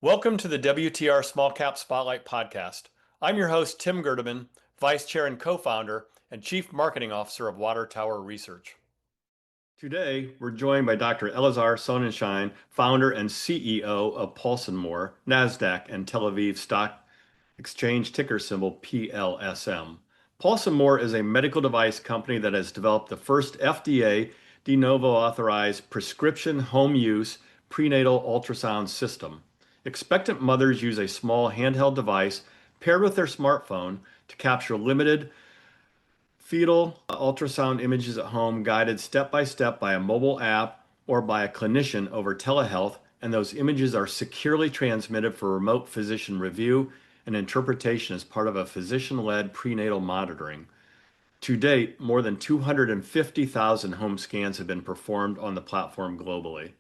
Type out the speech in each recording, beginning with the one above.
Welcome to the WTR Small-Cap Spotlight Podcast. I'm your host, Tim Gerdeman, Vice Chair and Co-founder and Chief Marketing Officer of Water Tower Research. Today, we're joined by Dr. Elazar Sonnenschein, founder and CEO of Pulsenmore, Nasdaq and Tel Aviv Stock Exchange ticker symbol PLSM. Pulsenmore is a medical device company that has developed the first FDA De Novo authorized prescription home use prenatal ultrasound system. Expectant mothers use a small handheld device paired with their smartphone to capture limited fetal ultrasound images at home, guided step by step by a mobile app or by a clinician over telehealth, and those images are securely transmitted for remote physician review and interpretation as part of a physician-led prenatal monitoring. To date, more than 250,000 home scans have been performed on the platform globally.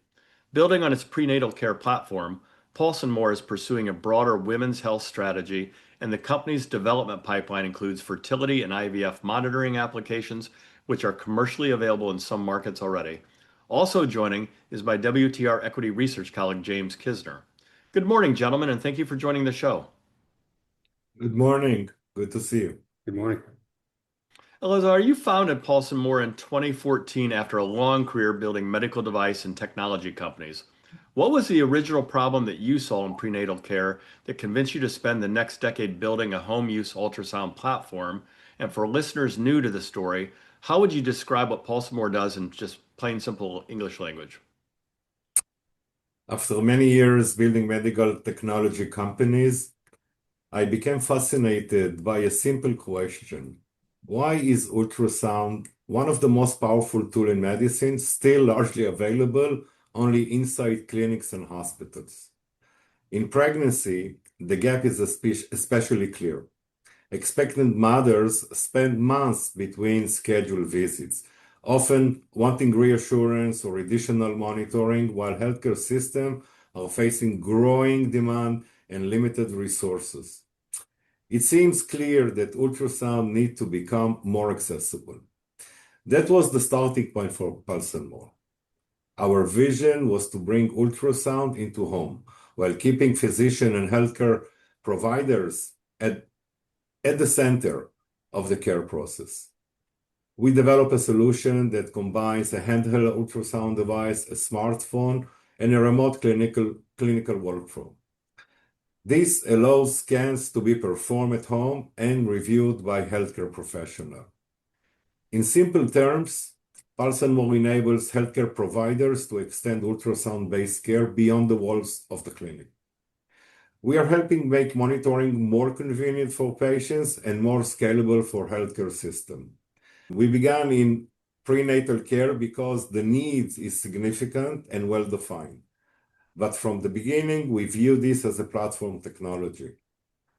Building on its prenatal care platform, Pulsenmore is pursuing a broader women's health strategy, and the company's development pipeline includes fertility and IVF monitoring applications, which are commercially available in some markets already. Also joining is my WTR equity research colleague, James Kisner. Good morning, gentlemen, and thank you for joining the show. Good morning. Good to see you. Good morning. Elazar, you founded Pulsenmore in 2014 after a long career building medical device and technology companies. What was the original problem that you saw in prenatal care that convinced you to spend the next decade building a home use ultrasound platform? And for listeners new to the story, how would you describe what Pulsenmore does in just plain simple English language? After many years building medical technology companies, I became fascinated by a simple question. Why is ultrasound, one of the most powerful tools in medicine, still largely available only inside clinics and hospitals? In pregnancy, the gap is especially clear. Expectant mothers spend months between scheduled visits, often wanting reassurance or additional monitoring, while healthcare systems are facing growing demand and limited resources. It seems clear that ultrasound needs to become more accessible. That was the starting point for Pulsenmore. Our vision was to bring ultrasound into home while keeping physician and healthcare providers at the center of the care process. We developed a solution that combines a handheld ultrasound device, a smartphone, and a remote clinical workflow. This allows scans to be performed at home and reviewed by healthcare professionals. In simple terms, Pulsenmore enables healthcare providers to extend ultrasound-based care beyond the walls of the clinic. We are helping make monitoring more convenient for patients and more scalable for healthcare systems. We began in prenatal care because the needs is significant and well-defined. But from the beginning, we view this as a platform technology.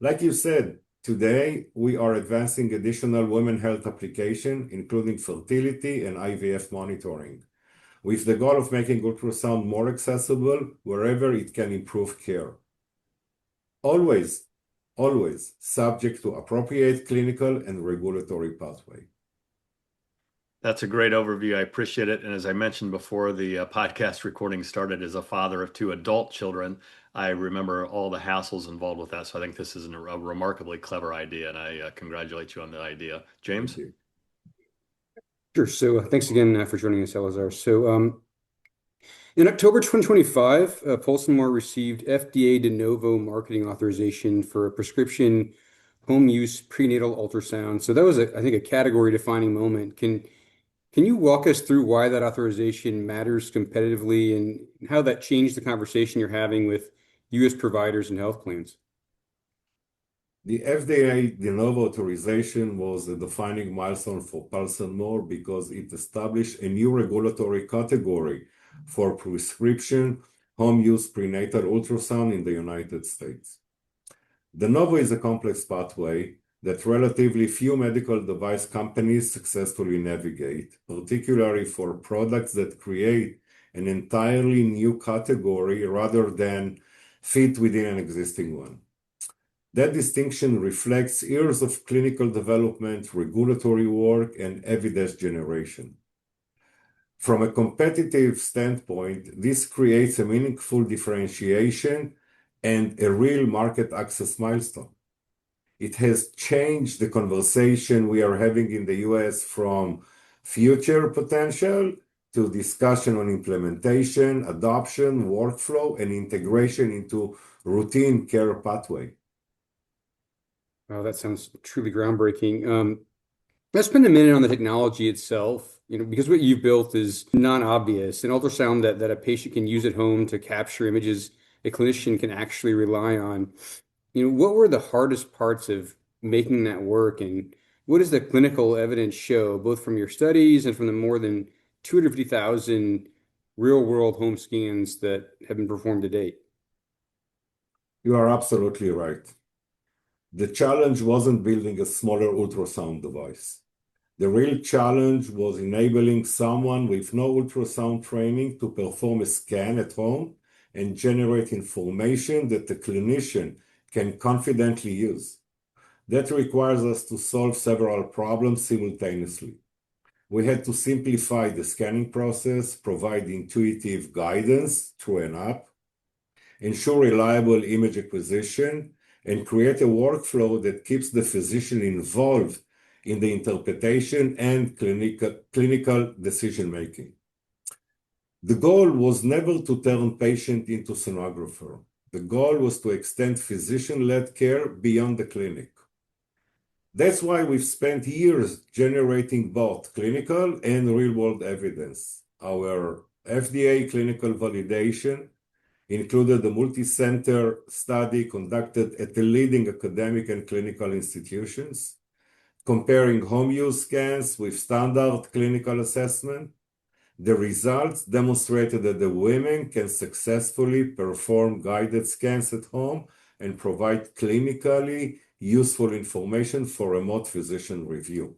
Like you said, today we are advancing additional women health applications, including fertility and IVF monitoring, with the goal of making ultrasound more accessible wherever it can improve care. Always subject to appropriate clinical and regulatory pathway. That's a great overview. I appreciate it. And as I mentioned before the podcast recording started, as a father of two adult children, I remember all the hassles involved with that. So I think this is a remarkably clever idea, and I congratulate you on the idea. James? Thank you. Sure. So thanks again for joining us, Elazar. So in October 2025, Pulsenmore received FDA De Novo marketing authorization for a prescription home use prenatal ultrasound. So that was, I think, a category defining moment. Can you walk us through why that authorization matters competitively and how that changed the conversation you're having with U.S. providers and health plans? The FDA De Novo authorization was a defining milestone for Pulsenmore because it established a new regulatory category for prescription home use prenatal ultrasound in the United States. De Novo is a complex pathway that relatively few medical device companies successfully navigate, particularly for products that create an entirely new category rather than fit within an existing one. That distinction reflects years of clinical development, regulatory work, and evidence generation. From a competitive standpoint, this creates a meaningful differentiation and a real market access milestone. It has changed the conversation we are having in the US from future potential to discussion on implementation, adoption, workflow, and integration into routine care pathway. Wow, that sounds truly groundbreaking. Let's spend a minute on the technology itself, because what you've built is non-obvious, an ultrasound that a patient can use at home to capture images a clinician can actually rely on. What were the hardest parts of making that work, and what does the clinical evidence show, both from your studies and from the more than 250,000 real-world home scans that have been performed to date? You are absolutely right. The challenge wasn't building a smaller ultrasound device. The real challenge was enabling someone with no ultrasound training to perform a scan at home and generate information that the clinician can confidently use. That requires us to solve several problems simultaneously. We had to simplify the scanning process, provide intuitive guidance through an app, ensure reliable image acquisition, and create a workflow that keeps the physician involved in the interpretation and clinical decision-making. The goal was never to turn patient into sonographer. The goal was to extend physician-led care beyond the clinic. That's why we've spent years generating both clinical and real-world evidence. Our FDA clinical validation included a multi-center study conducted at the leading academic and clinical institutions, comparing home use scans with standard clinical assessment. The results demonstrated that the women can successfully perform guided scans at home and provide clinically useful information for remote physician review,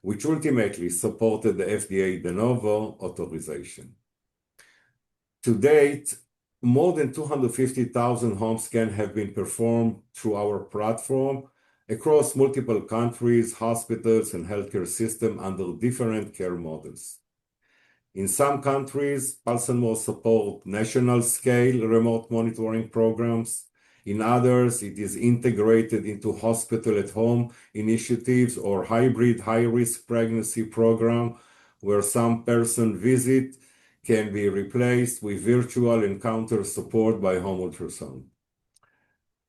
which ultimately supported the FDA De Novo authorization. To date, more than 250,000 home scans have been performed through our platform across multiple countries, hospitals, and healthcare systems under different care models. In some countries, Pulsenmore supports national-scale remote monitoring programs. In others, it is integrated into hospital-at-home initiatives or hybrid high-risk pregnancy program where some person visit can be replaced with virtual encounter support by home ultrasound.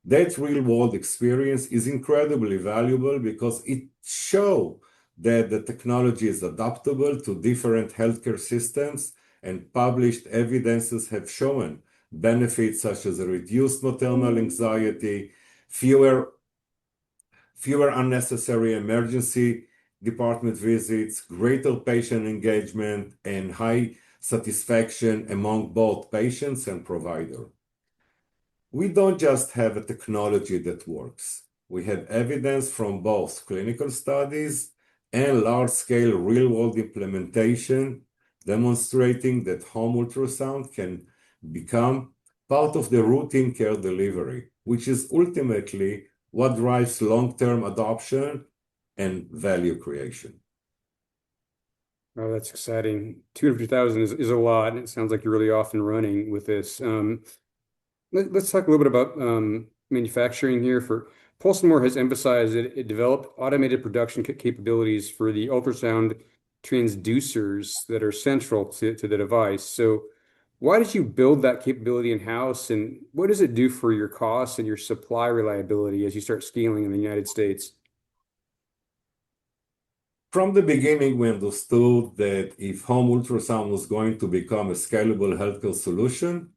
That real-world experience is incredibly valuable because it shows that the technology is adaptable to different healthcare systems, and published evidences have shown benefits such as a reduced maternal anxiety, fewer unnecessary emergency department visits, greater patient engagement, and high satisfaction among both patients and provider. We don't just have a technology that works. We have evidence from both clinical studies and large-scale real-world implementation demonstrating that home ultrasound can become part of the routine care delivery, which is ultimately what drives long-term adoption and value creation. Oh, that's exciting. 250,000 is a lot, and it sounds like you're really off and running with this. Let's talk a little bit about manufacturing here. Pulsenmore has emphasized that it developed automated production capabilities for the ultrasound transducers that are central to the device. So why did you build that capability in-house, and what does it do for your costs and your supply reliability as you start scaling in the United States? From the beginning, we understood that if home ultrasound was going to become a scalable healthcare solution,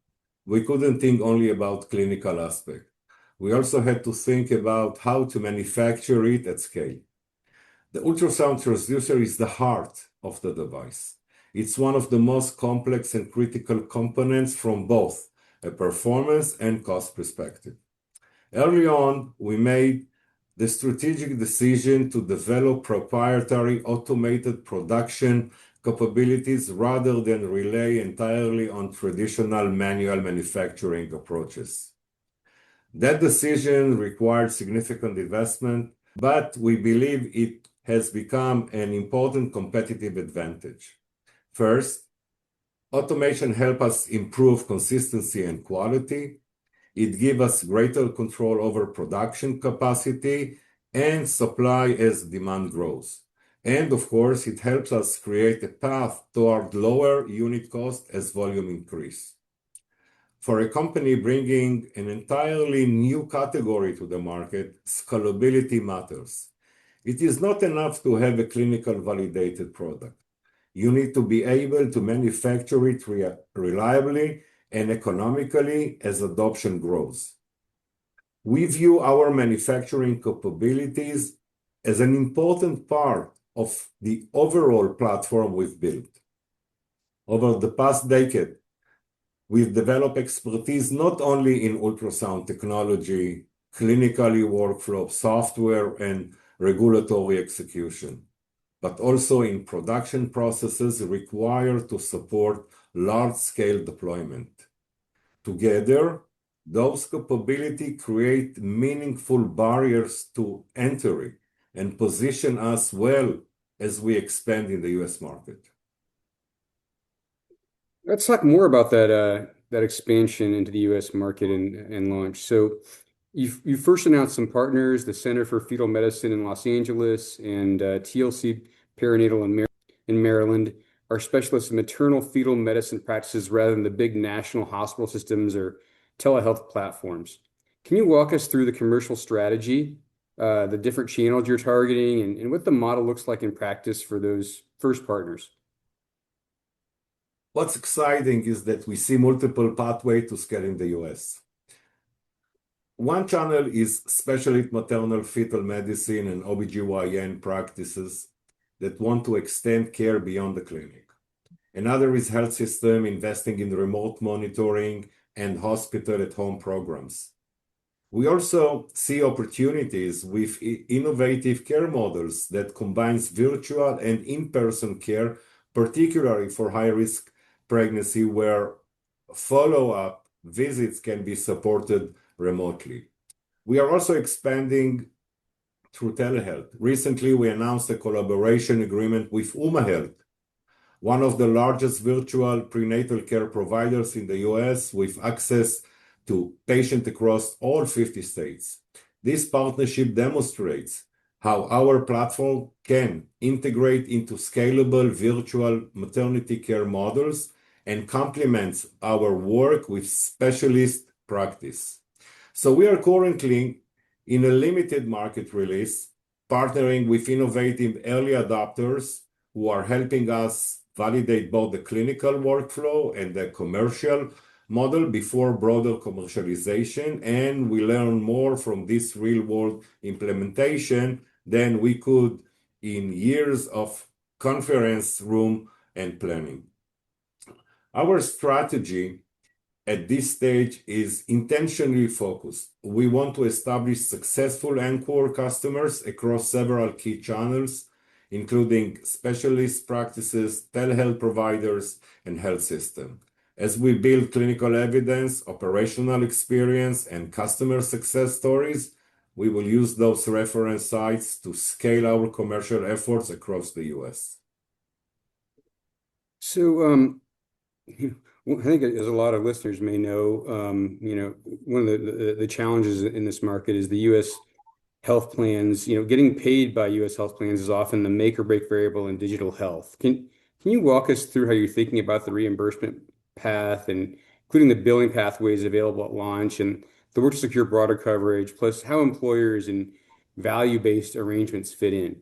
we couldn't think only about clinical aspect. We also had to think about how to manufacture it at scale. The ultrasound transducer is the heart of the device. It's one of the most complex and critical components from both a performance and cost perspective. Early on, we made the strategic decision to develop proprietary automated production capabilities rather than rely entirely on traditional manual manufacturing approaches. That decision required significant investment, but we believe it has become an important competitive advantage. First, automation helps us improve consistency and quality. It gives us greater control over production capacity and supply as demand grows. And of course, it helps us create a path toward lower unit cost as volume increase. For a company bringing an entirely new category to the market, scalability matters. It is not enough to have a clinical validated product. You need to be able to manufacture it reliably and economically as adoption grows. We view our manufacturing capabilities as an important part of the overall platform we've built. Over the past decade, we've developed expertise not only in ultrasound technology, clinically workflow, software, and regulatory execution, but also in production processes required to support large-scale deployment. Together, those capabilities create meaningful barriers to entry and position us well as we expand in the U.S. market. Let's talk more about that expansion into the U.S. market and launch. So you first announced some partners, the Center for Fetal Medicine in Los Angeles and TLC Perinatal in Maryland, are specialists in maternal fetal medicine practices rather than the big national hospital systems or telehealth platforms. Can you walk us through the commercial strategy, the different channels you're targeting, and what the model looks like in practice for those first partners? What's exciting is that we see multiple pathways to scale in the US. One channel is specialist maternal fetal medicine and OBGYN practices that want to extend care beyond the clinic. Another is health system investing in remote monitoring and hospital at home programs. We also see opportunities with innovative care models that combines virtual and in-person care, particularly for high-risk pregnancy where follow-up visits can be supported remotely. We are also expanding through telehealth. Recently, we announced a collaboration agreement with Health, one of the largest virtual prenatal care providers in the US with access to patients across all 50 states. This partnership demonstrates how our platform can integrate into scalable virtual maternity care models and complements our work with specialist practice. So we are currently in a limited market release, partnering with innovative early adopters who are helping us validate both the clinical workflow and the commercial model before broader commercialization, and we learn more from this real-world implementation than we could in years of conference room and planning. Our strategy at this stage is intentionally focused. We want to establish successful anchor customers across several key channels, including specialist practices, telehealth providers, and health systems. As we build clinical evidence, operational experience, and customer success stories, we will use those reference sites to scale our commercial efforts across the US. So, I think as a lot of listeners may know, one of the challenges in this market is the U.S. health plans. Getting paid by U.S. health plans is often the make or break variable in digital health. Can you walk us through how you're thinking about the reimbursement path, and including the billing pathways available at launch and the work to secure broader coverage, plus how employers and value-based arrangements fit in?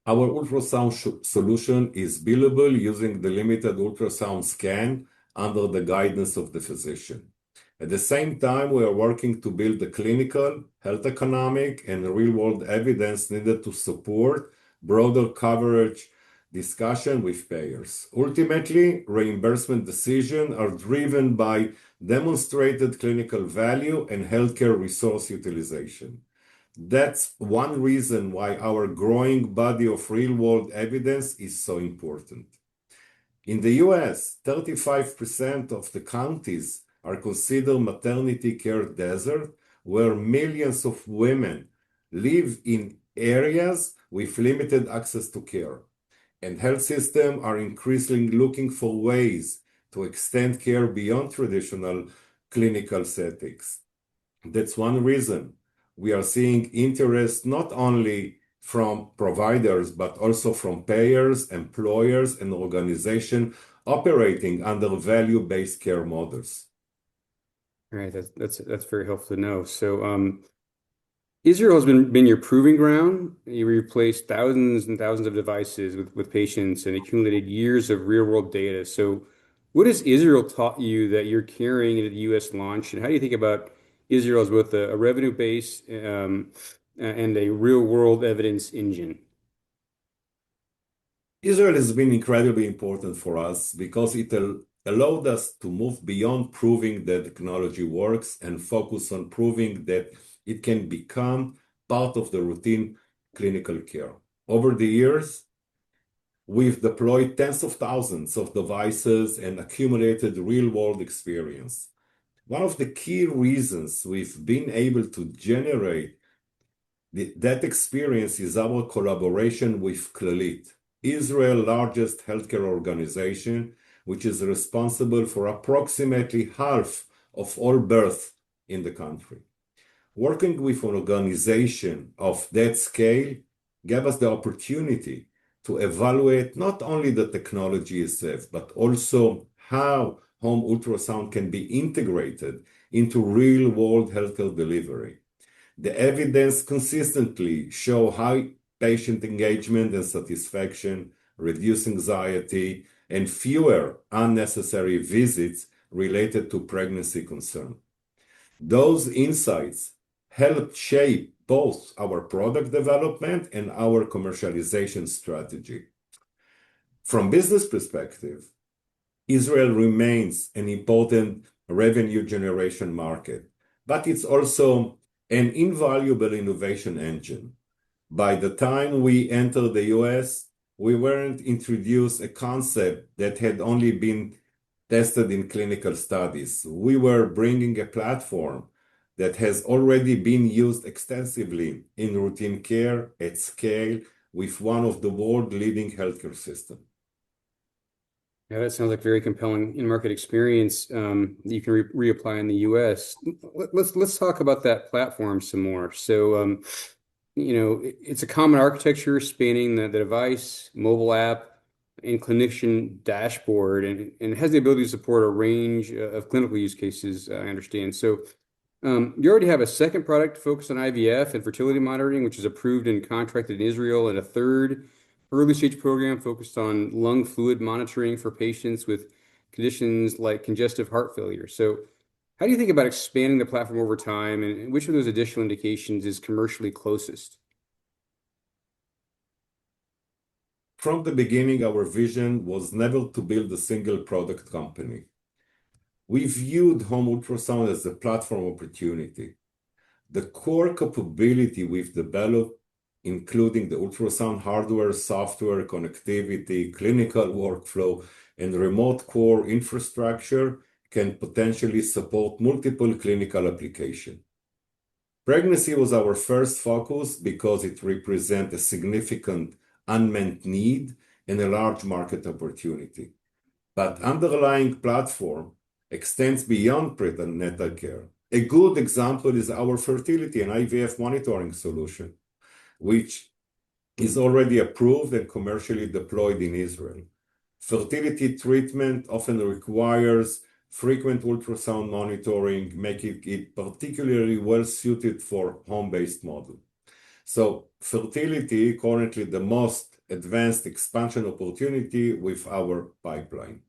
Our ultrasound solution is billable using the limited ultrasound scan under the guidance of the physician. At the same time, we are working to build the clinical, health economic, and real-world evidence needed to support broader coverage discussion with payers. Ultimately, reimbursement decisions are driven by demonstrated clinical value and healthcare resource utilization. That's one reason why our growing body of real-world evidence is so important. In the US, 35% of the counties are considered maternity care desert, where millions of women live in areas with limited access to care. And health systems are increasingly looking for ways to extend care beyond traditional clinical settings. That's one reason we are seeing interest not only from providers, but also from payers, employers, and organizations operating under value-based care models. All right, that's very helpful to know. So, Israel has been your proving ground. You replaced thousands and thousands of devices with patients and accumulated years of real-world data. So, what has Israel taught you that you're carrying into the U.S. launch, and how do you think about Israel as both a revenue base and a real-world evidence engine? Israel has been incredibly important for us because it allowed us to move beyond proving that technology works and focus on proving that it can become part of the routine clinical care. Over the years, we've deployed tens of thousands of devices and accumulated real-world experience. One of the key reasons we've been able to generate that experience is our collaboration with Clalit, Israel's largest healthcare organization, which is responsible for approximately half of all births in the country. Working with an organization of that scale gave us the opportunity to evaluate not only the technology itself, but also how home ultrasound can be integrated into real-world healthcare delivery. The evidence consistently shows high patient engagement and satisfaction, reduced anxiety, and fewer unnecessary visits related to pregnancy concern. Those insights helped shape both our product development and our commercialization strategy. From business perspective, Israel remains an important revenue generation market, but it's also an invaluable innovation engine. By the time we entered the US, we weren't introduced a concept that had only been tested in clinical studies. We were bringing a platform that has already been used extensively in routine care at scale with one of the world's leading healthcare systems. Yeah, that sounds like very compelling in-market experience that you can reapply in the U.S. Let's talk about that platform some more. So, it's a common architecture spanning the device, mobile app, and clinician dashboard, and it has the ability to support a range of clinical use cases, I understand. So, you already have a second product focused on IVF and fertility monitoring, which is approved and contracted in Israel, and a third early stage program focused on lung fluid monitoring for patients with conditions like congestive heart failure. So, how do you think about expanding the platform over time, and which of those additional indications is commercially closest? From the beginning, our vision was never to build a single product company. We viewed home ultrasound as a platform opportunity. The core capability we've developed, including the ultrasound hardware, software, connectivity, clinical workflow, and remote core infrastructure, can potentially support multiple clinical applications. Pregnancy was our first focus because it represents a significant unmet need and a large market opportunity. But underlying platform extends beyond prenatal care. A good example is our fertility and IVF monitoring solution, which is already approved and commercially deployed in Israel. Fertility treatment often requires frequent ultrasound monitoring, making it particularly well suited for home-based model. So fertility currently the most advanced expansion opportunity with our pipeline.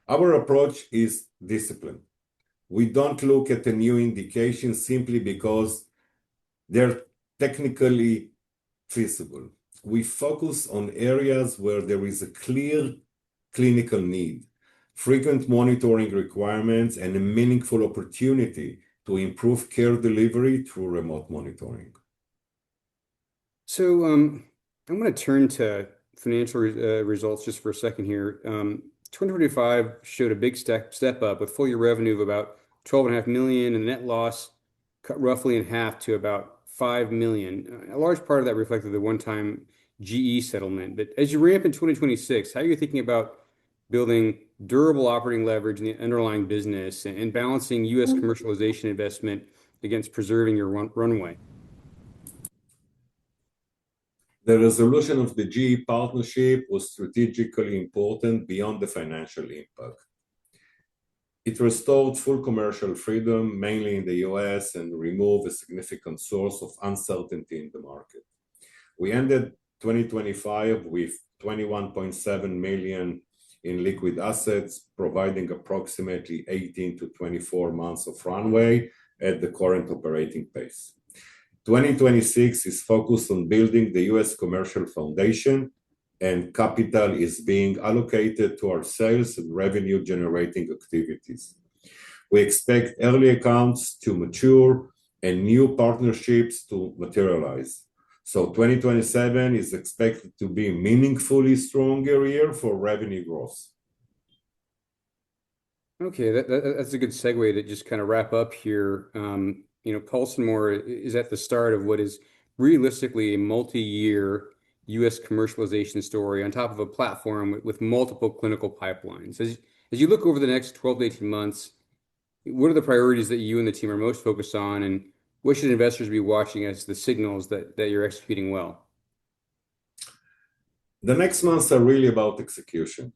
Our approach is disciplined. We don't look at a new indication simply because they're technically feasible. We focus on areas where there is a clear clinical need, frequent monitoring requirements, and a meaningful opportunity to improve care delivery through remote monitoring. So, I'm going to turn to financial results just for a second here. 2025 showed a big step up with full year revenue of about $12.5 million and net loss cut roughly in half to about $5 million. A large part of that reflected the one-time GE settlement. But as you ramp in 2026, how are you thinking about building durable operating leverage in the underlying business and balancing U.S. commercialization investment against preserving your runway? The resolution of the GE partnership was strategically important beyond the financial impact. It restored full commercial freedom, mainly in the US, and removed a significant source of uncertainty in the market. We ended 2025 with 21.7 million in liquid assets, providing approximately 18 to 24 months of runway at the current operating pace. 2026 is focused on building the US commercial foundation, and capital is being allocated to our sales and revenue generating activities. We expect early accounts to mature and new partnerships to materialize. So 2027 is expected to be a meaningfully stronger year for revenue growth. Okay, that's a good segue to just kind of wrap up here. Pulsenmore is at the start of what is realistically a multi-year U.S. commercialization story on top of a platform with multiple clinical pipelines. As you look over the next 12 to 18 months, what are the priorities that you and the team are most focused on, and what should investors be watching as the signals that you're executing well? The next months are really about execution.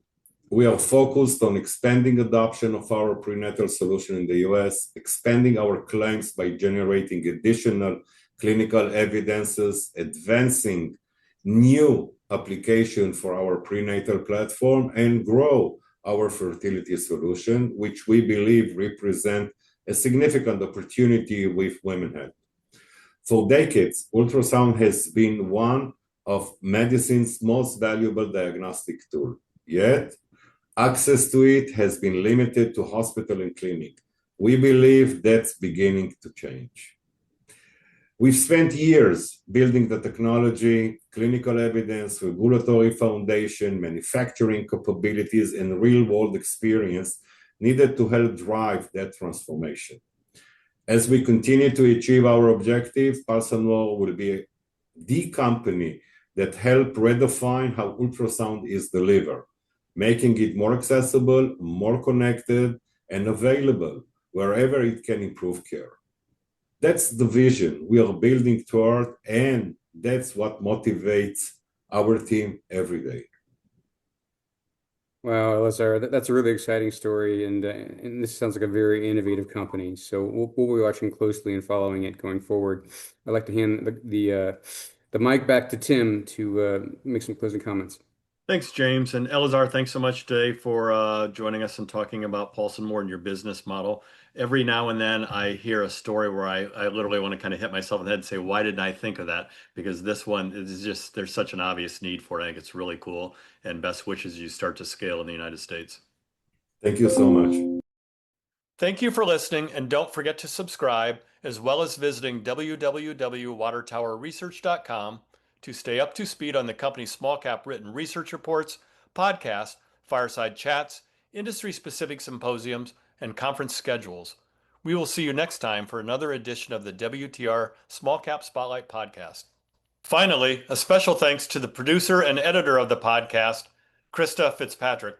We are focused on expanding adoption of our prenatal solution in the US, expanding our claims by generating additional clinical evidences, advancing new application for our prenatal platform, and grow our fertility solution, which we believe represent a significant opportunity with women health. For decades, ultrasound has been one of medicine's most valuable diagnostic tool. Yet, access to it has been limited to hospital and clinic. We believe that's beginning to change. We've spent years building the technology, clinical evidence, regulatory foundation, manufacturing capabilities, and real-world experience needed to help drive that transformation. As we continue to achieve our objective, Pulsenmore will be the company that help redefine how ultrasound is delivered, making it more accessible, more connected, and available wherever it can improve care. That's the vision we are building toward, and that's what motivates our team every day. Wow, Elazar, that's a really exciting story, and this sounds like a very innovative company. So we'll be watching closely and following it going forward. I'd like to hand the mic back to Tim to make some closing comments. Thanks, James. And Elazar, thanks so much today for joining us and talking about Pulsenmore and your business model. Every now and then I hear a story where I literally want to kind of hit myself in the head and say, why didn't I think of that? Because this one is just, there's such an obvious need for it. I think it's really cool, and best wishes you start to scale in the United States. Thank you so much. Thank you for listening, and don't forget to subscribe, as well as visiting www.watertowerresearch.com to stay up to speed on the company's small cap written research reports, podcasts, fireside chats, industry-specific symposiums, and conference schedules. We will see you next time for another edition of the WTR Small-Cap Spotlight Podcast. Finally, a special thanks to the producer and editor of the podcast, Krista Fitzpatrick.